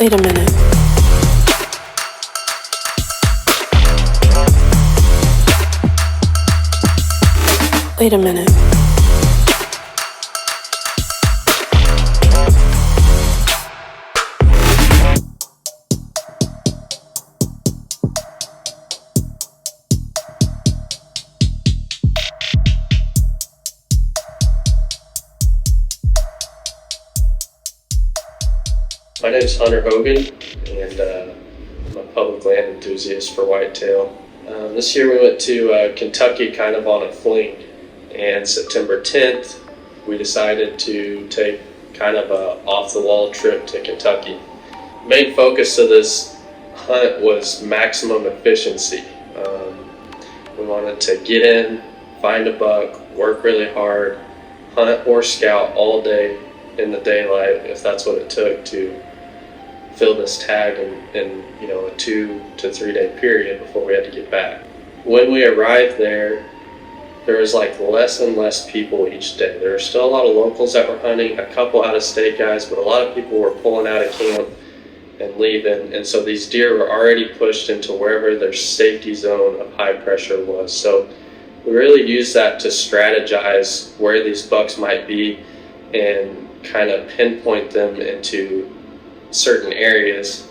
Wait a minute. Wait a minute. My name is Hunter Hogan, and I'm a public land enthusiast for whitetail. This year we went to Kentucky kind of on a fling, and September 10th we decided to take kind of a off-the-wall trip to Kentucky. The main focus of this hunt was maximum efficiency. We wanted to get in, find a buck, work really hard, hunt or scout all day in the daylight if that's what it took to fill this tag in a 2 to 3 day period before we had to get back. When we arrived there was like less and less people each day. There were still a lot of locals that were hunting, a couple out-of-state guys, but a lot of people were pulling out of camp and leaving, and so these deer were already pushed into wherever their safety zone of high pressure was. So we really used that to strategize where these bucks might be and kind of pinpoint them into certain areas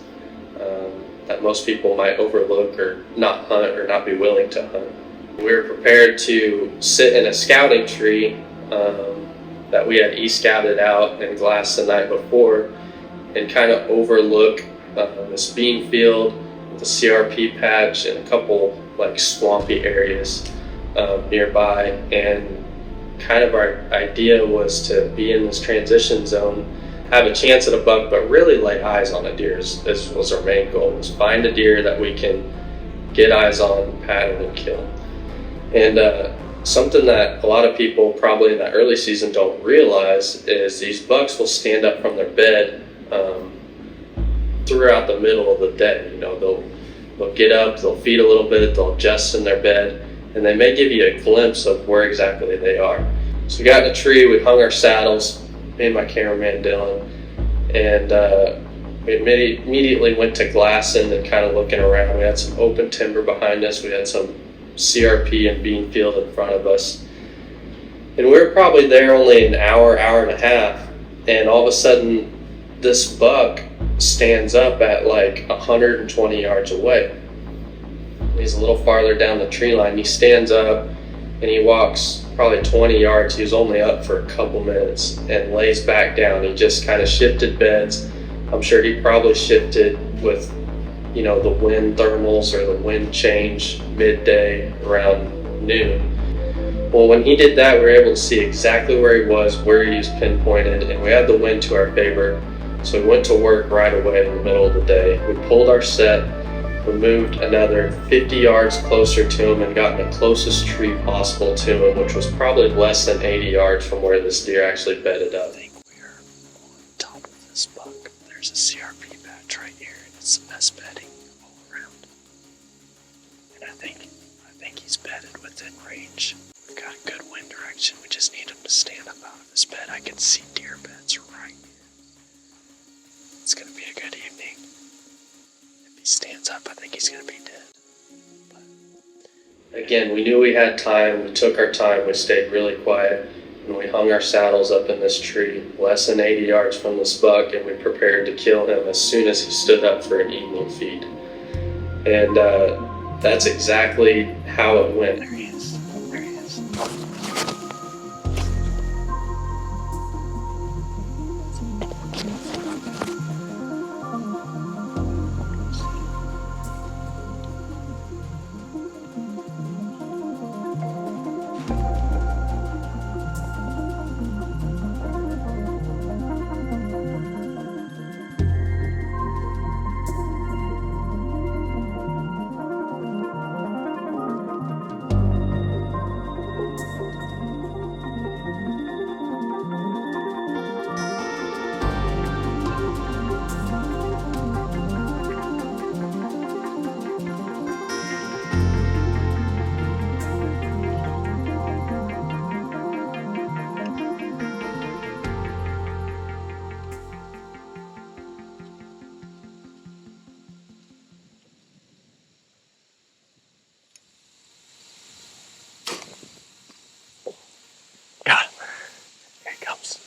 that most people might overlook or not hunt or not be willing to hunt. We were prepared to sit in a scouting tree that we had e-scouted out and glassed the night before and kind of overlook this bean field, the CRP patch, and a couple like swampy areas nearby. And kind of our idea was to be in this transition zone, have a chance at a buck, but really lay eyes on a deer was our main goal, was find a deer that we can get eyes on, pattern, and kill. And something that a lot of people probably in that early season don't realize is these bucks will stand up from their bed throughout the middle of the day. They'll get up, they'll feed a little bit, they'll adjust in their bed, and they may give you a glimpse of where exactly they are. So we got in a tree, we hung our saddles, me and my cameraman Dylan, and we immediately went to glassing and kind of looking around. We had some open timber behind us, we had some CRP and bean field in front of us, and we were probably there only an hour and a half, and all of a sudden this buck stands up at like 120 yards away. He's a little farther down the tree line. He stands up and he walks probably 20 yards. He was only up for a couple minutes and lays back down. He just kind of shifted beds. I'm sure he probably shifted with the wind thermals or the wind change midday around noon. Well, when he did that, we were able to see exactly where he was pinpointed, and we had the wind to our favor. So we went to work right away in the middle of the day. We pulled our set, we moved another 50 yards closer to him and got in the closest tree possible to him, which was probably less than 80 yards from where this deer actually bedded up. I think we're on top of this buck. There's a CRP patch right here, and it's the best bedding all around. And I think he's bedded within range. We've got a good wind direction. We just need him to stand up out of his bed. I can see deer beds right here. It's going to be a good evening. If he stands up, I think he's going to be dead. But again, we knew we had time. We took our time. We stayed really quiet. And we hung our saddles up in this tree, less than 80 yards from this buck, and we prepared to kill him as soon as he stood up for an evening feed. And that's exactly how it went. there he is. There he is.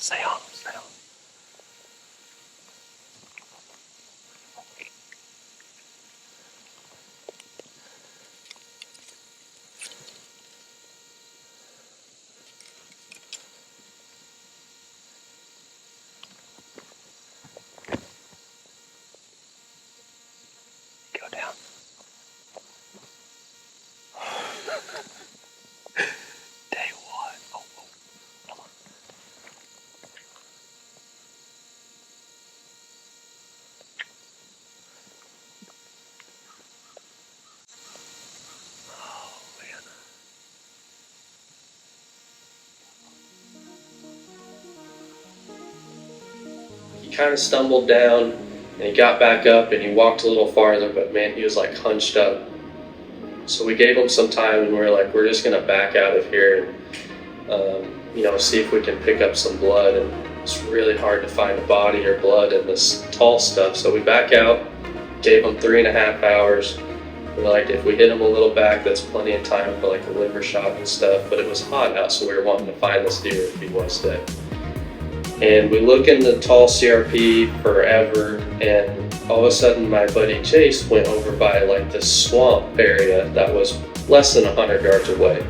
Stay on him, stay on him. Go down. Day one. Oh, come on. Oh, man. He kind of stumbled down and he got back up and he walked a little farther, but man, he was like hunched up. So we gave him some time and we were like, we're just gonna back out of here and see if we can pick up some blood. And it's really hard to find a body or blood in this tall stuff. So we back out, gave him 3.5 hours. We're like, if we hit him a little back, that's plenty of time for like a liver shot and stuff. But it was hot out, so we were wanting to find this deer if he was dead. And we look in the tall CRP forever, and all of a sudden my buddy Chase went over by like this swamp area that was less than 100 yards away.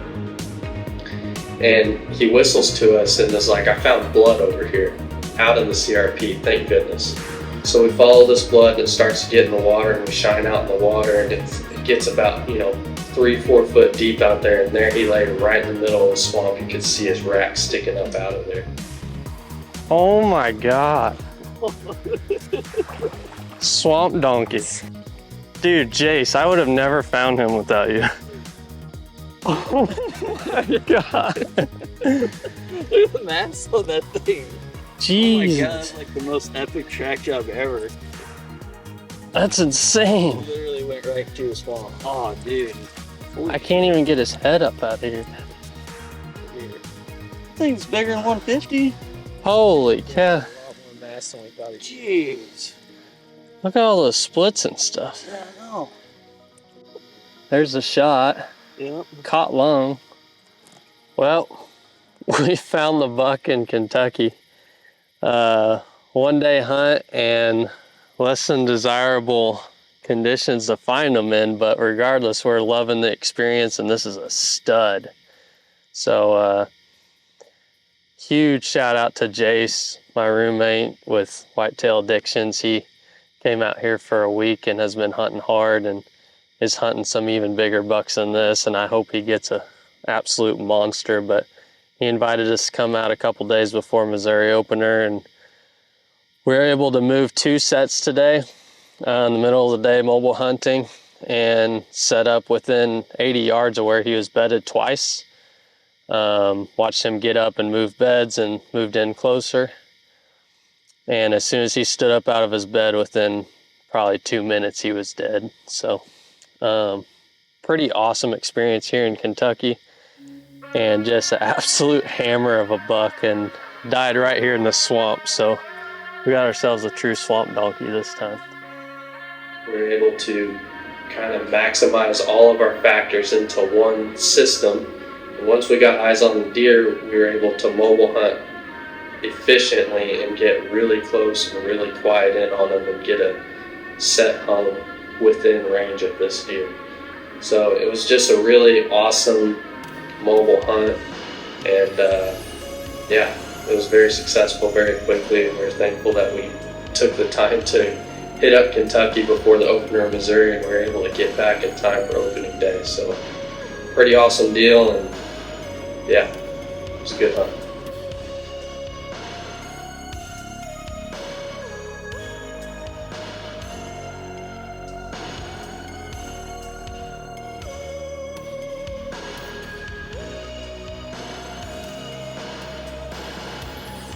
And he whistles to us and is like, I found blood over here, out in the CRP, thank goodness. So we follow this blood and it starts to get in the water, and we shine out in the water, and it gets about 3-4 foot deep out there, and there he lay right in the middle of the swamp. You could see his rack sticking up out of there. Oh my God. Swamp donkey. Dude, Jace, I would have never found him without you. Oh my God. Look at the mass on that thing. Jesus. Oh my God, that's like the most epic track job ever. That's insane. He literally went right to his swamp. Oh, dude. I can't even get his head up out of here. Thing's bigger than 150. Holy cow. A lot more mass than we thought. Jeez. Look at all those splits and stuff. Yeah, I know. There's a shot. Yep. Caught lung. Well, we found the buck in Kentucky. 1-day hunt and less than desirable conditions to find them in, but regardless, we're loving the experience, and this is a stud. So huge shout out to Jace, my roommate with Whitetail Addictions. He came out here for a week and has been hunting hard and is hunting some even bigger bucks than this, and I hope he gets a absolute monster. But he invited us to come out a couple days before Missouri opener, and we were able to move 2 sets today in the middle of the day, mobile hunting, and set up within 80 yards of where he was bedded twice. Watched him get up and move beds and moved in closer. And as soon as he stood up out of his bed, within probably 2 minutes, he was dead. So pretty awesome experience here in Kentucky, and just an absolute hammer of a buck, and died right here in the swamp. So we got ourselves a true swamp donkey this time. We were able to kind of maximize all of our factors into one system. And once we got eyes on the deer, we were able to mobile hunt efficiently and get really close and really quiet in on them and get a set hung within range of this deer. So it was just a really awesome mobile hunt, and yeah, it was very successful very quickly, and we're thankful that we took the time to hit up Kentucky before the opener of Missouri, and we were able to get back in time for opening day. So pretty awesome deal, and yeah, it was a good hunt.